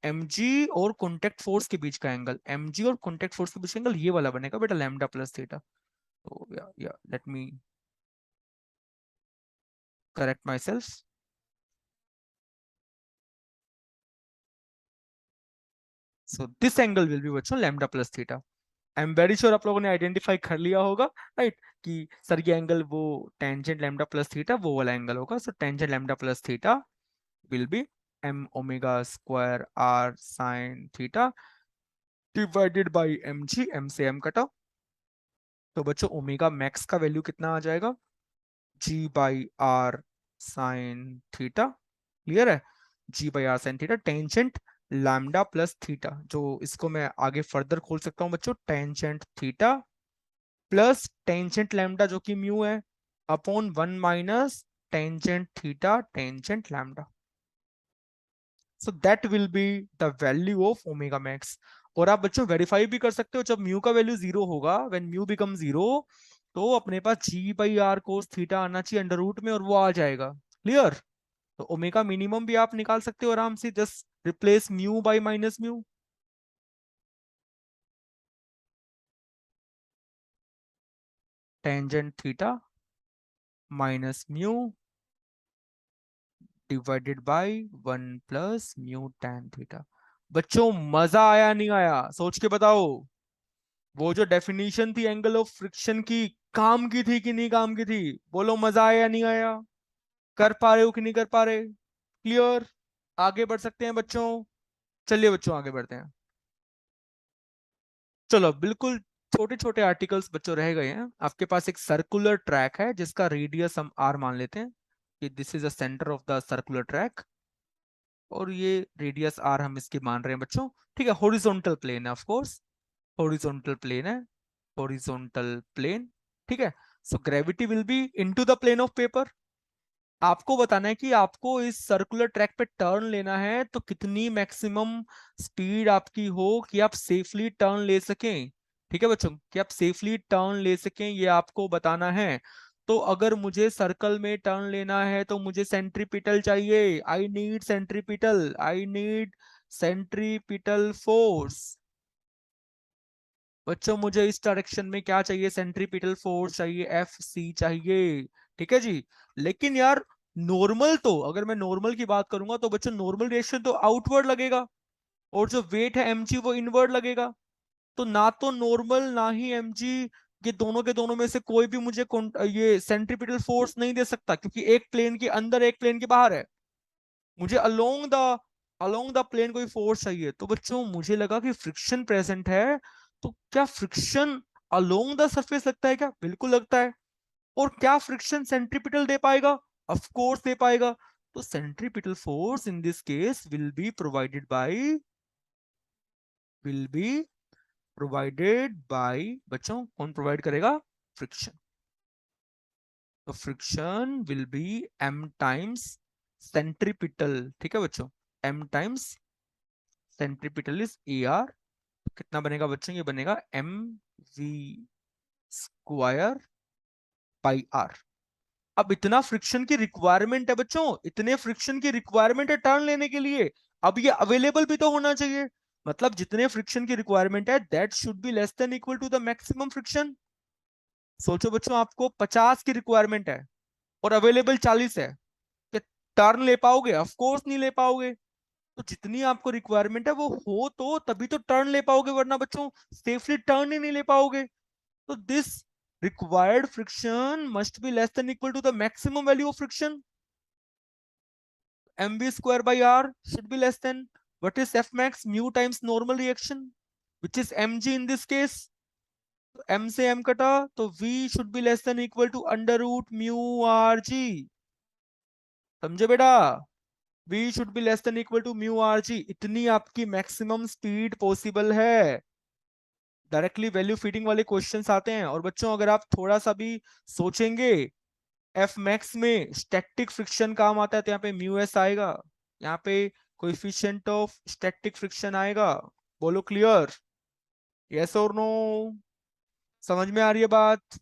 mg और कॉन्टेक्ट फोर्स के बीच का एंगल, mg और कॉन्टेक्ट फोर्स के बीच का एंगल ये वाला बनेगा बेटा, लैम्डा प्लस थीटा। तो या let me correct myself. So this angle will be बच्चों lambda plus theta. I am very sure आप लोगों ने आइडेंटिफाई कर लिया होगा, राइट, कि सर ये एंगल वो टेंजेंट लैम्डा प्लस थीटा वो वाला एंगल होगा। So tangent lambda plus theta will be m omega square r sin theta divided by mg, m से m कटा। तो बच्चों ओमेगा मैक्स का वैल्यू कितना आ जाएगा, g by r sine theta. Clear है? g by r sine theta tangent lambda plus theta, जो इसको मैं आगे फर्दर खोल सकता हूं बच्चों, tangent theta plus tangent lambda जो कि म्यू है, upon one minus tangent theta tangent lambda. So that will be the value of omega max. और आप बच्चों वेरीफाई भी कर सकते हो, जब म्यू का वैल्यू जीरो होगा, व्हेन म्यू बिकम जीरो, तो अपने पास जी बाई आर कोस थीटा आना चाहिए अंडर रूट में, और वो आ जाएगा। क्लियर? तो ओमेगा मिनिमम भी आप निकाल सकते हो आराम से, just replace mu by minus mu. Tangent theta minus mu divided by one plus mu tan theta. बच्चों मजा आया नहीं आया, सोच के बताओ। वो जो डेफिनेशन थी एंगल ऑफ फ्रिक्शन की, काम की थी कि नहीं काम की थी? बोलो मजा आया या नहीं आया? कर पा रहे हो कि नहीं कर पा रहे? क्लियर? आगे बढ़ सकते हैं बच्चों? चलिए बच्चों आगे बढ़ते हैं। चलो बिल्कुल, छोटे छोटे आर्टिकल्स बच्चों रह गए हैं। आपके पास एक सर्कुलर ट्रैक है जिसका रेडियस हम आर मान लेते हैं कि this is the centre of the circular track, और ये रेडियस आर हम इसकी मान रहे हैं बच्चों। ठीक है, हॉरिजॉन्टल प्लेन है ऑफ कोर्स, हॉरिजॉन्टल प्लेन है, हॉरिजॉन्टल प्लेन। ठीक है, so gravity will be into the plane of paper. आपको बताना है कि आपको इस सर्कुलर ट्रैक पे टर्न लेना है तो कितनी मैक्सिमम स्पीड आपकी हो कि आप सेफली टर्न ले सकें। ठीक है बच्चों, कि आप सेफली टर्न ले सकें, ये आपको बताना है। तो अगर मुझे सर्कल में टर्न लेना है तो मुझे सेंट्रीपिटल चाहिए, I need centripetal, I need centripetal force. बच्चों मुझे इस डायरेक्शन में क्या चाहिए, सेंट्रीपिटल फोर्स चाहिए, एफ सी चाहिए। ठीक है जी। लेकिन यार नॉर्मल, तो अगर मैं नॉर्मल की बात करूंगा तो बच्चों नॉर्मल डायरेक्शन तो आउटवर्ड लगेगा, और जो वेट है mg वो इनवर्ड लगेगा। तो ना तो नॉर्मल ना ही mg, ये दोनों के दोनों में से कोई भी मुझे ये सेंट्रीपिटल फोर्स नहीं दे सकता, क्योंकि एक प्लेन के अंदर एक प्लेन के बाहर है। मुझे अलोंग द प्लेन कोई फोर्स चाहिए। तो बच्चों मुझे लगा कि फ्रिक्शन प्रेजेंट है, तो क्या फ्रिक्शन अलोंग द सरफेस लगता है क्या? बिल्कुल लगता है। और क्या फ्रिक्शन सेंट्रीपिटल दे पाएगा? ऑफ कोर्स दे पाएगा। तो centripetal force in this case will be provided by बच्चों, कौन प्रोवाइड करेगा? फ्रिक्शन। तो friction will be m times centripetal. ठीक है बच्चों, m times centripetal is A R. कितना बनेगा बच्चों? ये बनेगा mv स्क्वायर बाई आर। अब इतना फ्रिक्शन की रिक्वायरमेंट है बच्चों, इतने फ्रिक्शन की रिक्वायरमेंट है टर्न लेने के लिए। अब ये अवेलेबल भी तो होना चाहिए। मतलब जितने फ्रिक्शन की रिक्वायरमेंट है that should be less than equal to the maximum friction. सोचो बच्चों, आपको 50 की रिक्वायरमेंट है और अवेलेबल 40 है, कि टर्न ले पाओगे? ऑफ कोर्स नहीं ले पाओगे। तो जितनी आपको रिक्वायरमेंट है वो हो तो तभी तो टर्न ले पाओगे, वरना बच्चों सेफली टर्न ही नहीं ले पाओगे। तो this required friction must be less than equal to the maximum value of friction. mv square by r should be less than what is f max? Mu times normal reaction, which is mg in this case. m से m कटा तो v should be less than equal to under root mu rg। समझे बेटा? v should be less than equal to mu rg। इतनी आपकी maximum speed possible है। Directly value feeding वाले questions आते हैं। और बच्चों अगर आप थोड़ा सा भी सोचेंगे, एफ मैक्स में स्टैटिक फ्रिक्शन काम आता है, तो यहाँ पे म्यू एस आएगा, यहाँ पे कोएफिशिएंट ऑफ स्टैटिक फ्रिक्शन आएगा। बोलो क्लियर? यस और नो? समझ में आ रही है बात?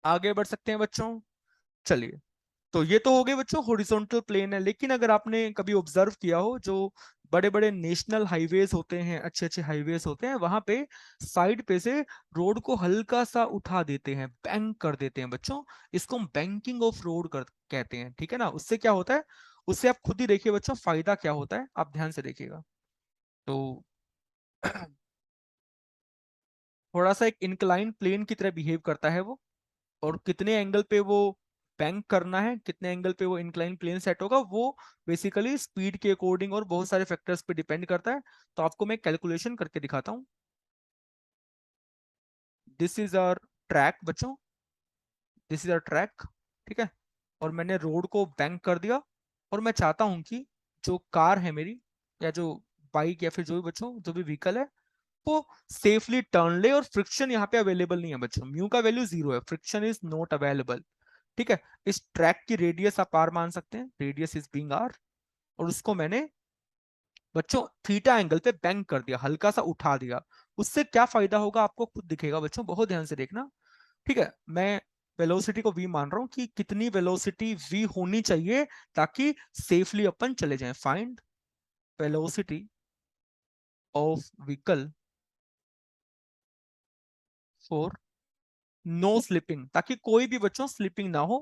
आगे बढ़ सकते हैं बच्चों? चलिए, तो ये तो हो गए बच्चों हॉरिजॉन्टल प्लेन है। लेकिन अगर आपने कभी ऑब्जर्व किया हो, जो बड़े बड़े नेशनल हाईवेज होते हैं, अच्छे अच्छे हाईवेज होते हैं, वहां पे साइड पे से रोड को हल्का सा उठा देते हैं, बैंक कर देते हैं बच्चों। इसको हम बैंकिंग ऑफ रोड कर कहते हैं। ठीक है ना? उससे क्या होता है, उससे आप खुद ही देखिए बच्चों फायदा क्या होता है, आप ध्यान से देखिएगा। तो थोड़ा सा एक इंक्लाइन प्लेन की तरह बिहेव करता है वो, और कितने एंगल पे वो बैंक करना है, कितने एंगल पे वो इंक्लाइन प्लेन सेट होगा, वो बेसिकली स्पीड के अकॉर्डिंग और बहुत सारे फैक्टर्स पे डिपेंड करता है। तो आपको मैं कैलकुलेशन करके दिखाता हूँ। दिस इज आवर ट्रैक बच्चों, दिस इज आवर ट्रैक। ठीक है, और मैंने रोड को बैंक कर दिया, और मैं चाहता हूँ कि जो कार है मेरी, या जो बाइक, या फिर जो भी बच्चों जो भी व्हीकल है, वो सेफली टर्न ले। और फ्रिक्शन यहाँ पे अवेलेबल नहीं है बच्चों, म्यू का वैल्यू 0 है, फ्रिक्शन इज नॉट अवेलेबल। ठीक है, इस ट्रैक की रेडियस आप आर मान सकते हैं, रेडियस इज बीइंग आर। और उसको मैंने बच्चों थीटा एंगल पे बैंक कर दिया, हल्का सा उठा दिया। उससे क्या फायदा होगा आपको खुद दिखेगा बच्चों, बहुत ध्यान से देखना। ठीक है, मैं वेलोसिटी को v मान रहा हूं कि कितनी वेलोसिटी v होनी चाहिए ताकि सेफली अपन चले जाएं। Find velocity of vehicle for no slipping, ताकि कोई भी बच्चों स्लिपिंग ना हो।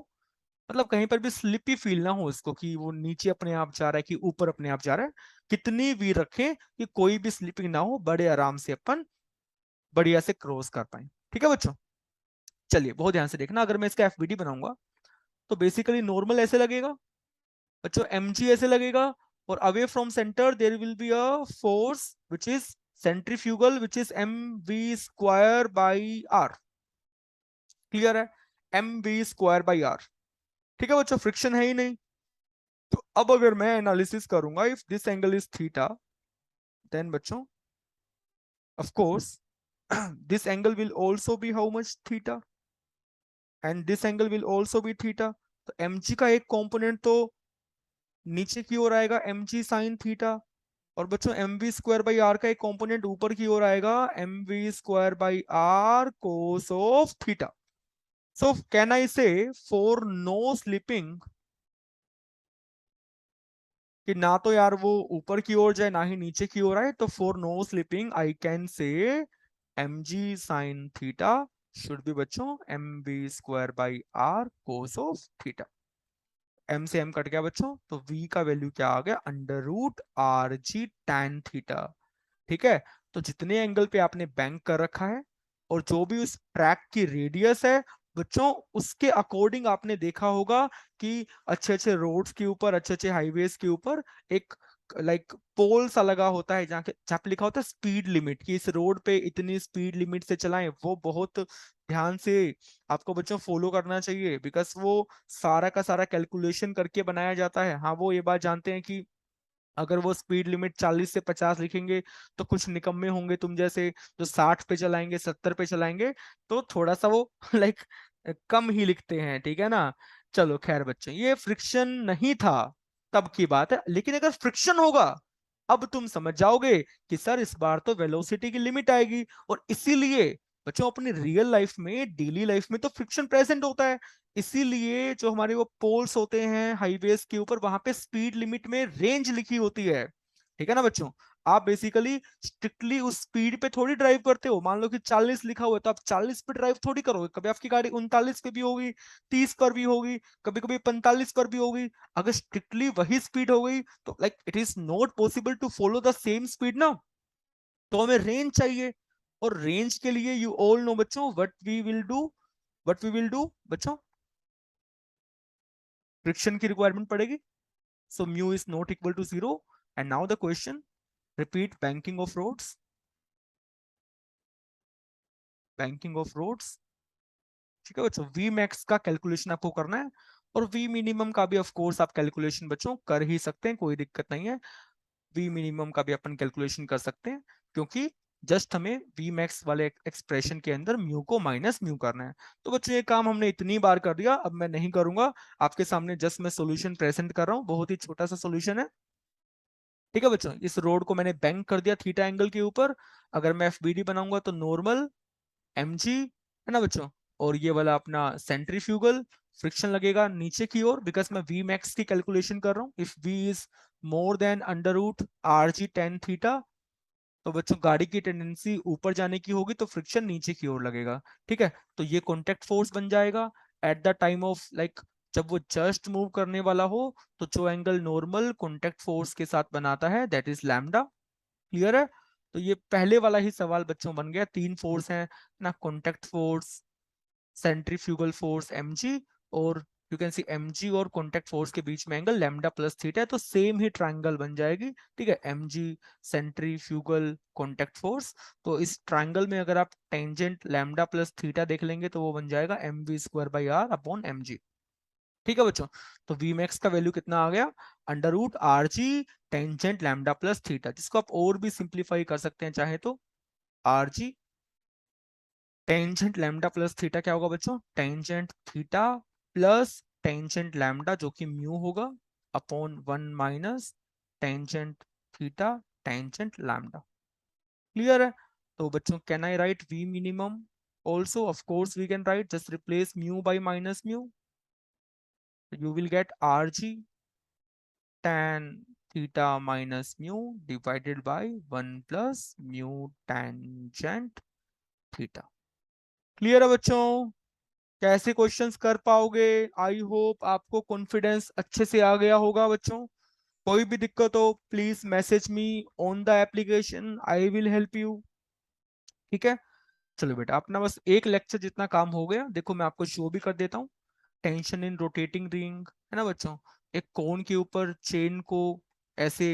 मतलब कहीं पर भी स्लिपी फील ना हो इसको, कि वो नीचे अपने आप जा रहा है कि ऊपर अपने आप जा रहा है। कितनी भी रखें कि कोई भी स्लिपिंग ना हो, बड़े आराम से अपन बढ़िया से क्रॉस कर पाए। ठीक है बच्चों? चलिए बहुत ध्यान से देखना, अगर मैं इसका एफबीडी बनाऊंगा तो बेसिकली नॉर्मल ऐसे लगेगा बच्चों, mg ऐसे लगेगा, और away from centre there will be a force which is centrifugal which is m v square by r. Clear है? M v square by r. ठीक है बच्चों, फ्रिक्शन है ही नहीं। तो अब अगर मैं एनालिसिस करूंगा, if this angle is theta, then बच्चों of course this angle will also be how much theta, and this angle will also be theta। तो mg का एक कंपोनेंट तो नीचे की ओर आएगा, mg sin थीटा, और बच्चों m v square by r का एक कंपोनेंट ऊपर की ओर आएगा, m v square by are cos of theta. So can I say for no slipping कि ना तो यार वो ऊपर की ओर जाए ना ही नीचे की ओर आए, तो for no slipping I can say m g sine theta should be बच्चों m v square by are cos of theta. M से एम कट गया बच्चों, तो v का वैल्यू क्या आ गया, under root r g tan theta. ठीक है? तो जितने एंगल पे आपने बैंक कर रखा है और जो भी उस ट्रैक की रेडियस है बच्चों, उसके अकॉर्डिंग आपने देखा होगा कि अच्छे अच्छे रोड्स के ऊपर, अच्छे अच्छे हाईवेज के ऊपर एक लाइक पोल सा लगा होता है, जहाँ पे लिखा होता है स्पीड लिमिट, कि इस रोड पे इतनी स्पीड लिमिट से चलाएं। वो बहुत ध्यान से आपको बच्चों फॉलो करना चाहिए, बिकॉज वो सारा का सारा कैलकुलेशन करके बनाया जाता है। हाँ, वो ये बात जानते हैं कि अगर वो स्पीड लिमिट 40 से 50 लिखेंगे तो कुछ निकम्मे होंगे तुम जैसे, जो 60 पे चलाएंगे, 70 पे चलाएंगे, तो थोड़ा सा वो लाइक कम ही लिखते हैं। ठीक है ना? चलो खैर बच्चों, ये फ्रिक्शन नहीं था तब की बात है, लेकिन अगर फ्रिक्शन होगा, अब तुम समझ जाओगे कि सर इस बार तो वेलोसिटी की लिमिट आएगी। और इसीलिए बच्चों अपनी रियल लाइफ में, डेली लाइफ में तो फ्रिक्शन प्रेजेंट होता है। इसीलिए जो हमारे वो पोल्स होते हैं हाईवेज के ऊपर, वहां पे स्पीड लिमिट में रेंज लिखी होती है। ठीक है ना बच्चों? आप बेसिकली स्ट्रिक्टली उस स्पीड पे थोड़ी ड्राइव करते हो। मान लो कि 40 लिखा हुआ है, तो आप 40 पे ड्राइव थोड़ी करोगे। कभी आपकी गाड़ी 39 पे भी होगी, 30 पर भी होगी, कभी कभी 45 पर भी होगी। अगर स्ट्रिक्टली वही स्पीड हो गई तो like it is not possible to follow the same speed ना। तो हमें रेंज चाहिए, और रेंज के लिए यू ऑल नो बच्चों व्हाट वी विल डू बच्चों, फ्रिक्शन की रिक्वायरमेंट पड़ेगी। So mu is not equal to zero. And now the question, repeat banking of roads, banking of roads. ठीक है बच्चों, वी मैक्स का कैलकुलेशन आपको करना है, और वी मिनिमम का भी ऑफ कोर्स आप कैलकुलेशन बच्चों कर ही सकते हैं, कोई दिक्कत नहीं है। वी मिनिमम का भी अपन कैलकुलेशन कर सकते हैं, क्योंकि जस्ट हमें वी मैक्स वाले एक्सप्रेशन के अंदर म्यू को माइनस म्यू करना है। तो बच्चों ये काम हमने इतनी बार कर दिया, अब मैं नहीं करूंगा। आपके सामने जस्ट मैं सॉल्यूशन प्रेजेंट कर रहा हूँ, बहुत ही छोटा सा सॉल्यूशन है। ठीक है बच्चों, इस रोड को मैंने बैंक कर दिया थीटा एंगल के ऊपर। अगर मैं एफ बनाऊंगा तो नॉर्मल mg है ना बच्चों, और ये वाला अपना सेंट्रीफ्यूगल फ्रिक्शन लगेगा नीचे की ओर, बिकॉज मैं वी मैक्स की कैलकुलेशन कर रहा हूँ। If v is more than under root r g tan theta, तो बच्चों गाड़ी की टेंडेंसी ऊपर जाने की होगी, तो फ्रिक्शन नीचे की ओर लगेगा। ठीक है? तो ये कॉन्टेक्ट फोर्स बन जाएगा at the time of like जब वो जस्ट मूव करने वाला हो। तो जो एंगल नॉर्मल कॉन्टेक्ट फोर्स के साथ बनाता है दैट इज लैम्डा। क्लियर है? तो ये पहले वाला ही सवाल बच्चों बन गया। तीन फोर्स हैं ना, contact force, centrifugal force mg, और यू कैन सी mg और कॉन्टेक्ट फोर्स के बीच में एंगल लैम्डा प्लस थीटा है, तो सेम ही ट्रायंगल बन जाएगी। ठीक है? mg centrifugal contact force. तो इस ट्रायंगल में अगर आप टेंजेंट लैम्डा प्लस थीटा देख लेंगे तो वो बन जाएगा m v square by r upon mg। ठीक है बच्चों? तो वी मैक्स का वैल्यू कितना आ गया, under root r g tangent lambda plus theta, जिसको आप और भी सिंप्लीफाई कर सकते हैं चाहे तो। R g tangent lambda plus theta क्या होगा बच्चों, tangent theta plus tangent lambda जो कि म्यू होगा, upon one minus tangent theta tangent lambda. Clear है? तो बच्चों can I write v minimum also? Of course we can write, just replace mu by minus mu. You will get r g tan theta minus mu divided by 1 plus mu tangent theta। Clear है बच्चों? कैसे questions कर पाओगे? I hope आपको confidence अच्छे से आ गया होगा बच्चों। कोई भी दिक्कत हो please message me on the application, I will help you. ठीक है? चलो बेटा, अपना बस एक लेक्चर जितना काम हो गया। देखो मैं आपको शो भी कर देता हूँ। टेंशन इन रोटेटिंग रिंग है ना बच्चों, एक कोन के ऊपर चेन को ऐसे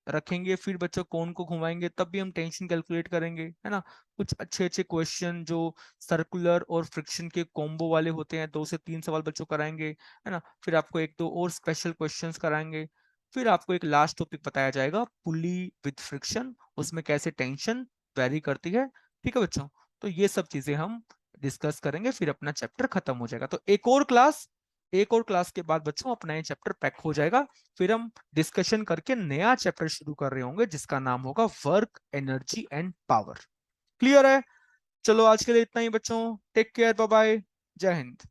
रखेंगे, फिर बच्चों कोन को घुमाएंगे, तब भी हम टेंशन कैलकुलेट करेंगे, है ना। कुछ अच्छे अच्छे क्वेश्चन जो सर्कुलर और फ्रिक्शन के कॉम्बो वाले होते हैं, 2 से 3 सवाल बच्चों कराएंगे, है ना। फिर आपको 1-2 और स्पेशल क्वेश्चंस कराएंगे। फिर आपको एक लास्ट टॉपिक बताया जाएगा, पुली विद फ्रिक्शन, उसमें कैसे टेंशन वेरी करती है। ठीक है बच्चों, तो ये सब चीजें हम डिस्कस करेंगे, फिर अपना चैप्टर खत्म हो जाएगा। तो एक और क्लास के बाद बच्चों अपना ये चैप्टर पैक हो जाएगा। फिर हम डिस्कशन करके नया चैप्टर शुरू कर रहे होंगे जिसका नाम होगा work, energy and power. Clear है? चलो आज के लिए इतना ही बच्चों, टेक केयर, बाय बाय, जय हिंद।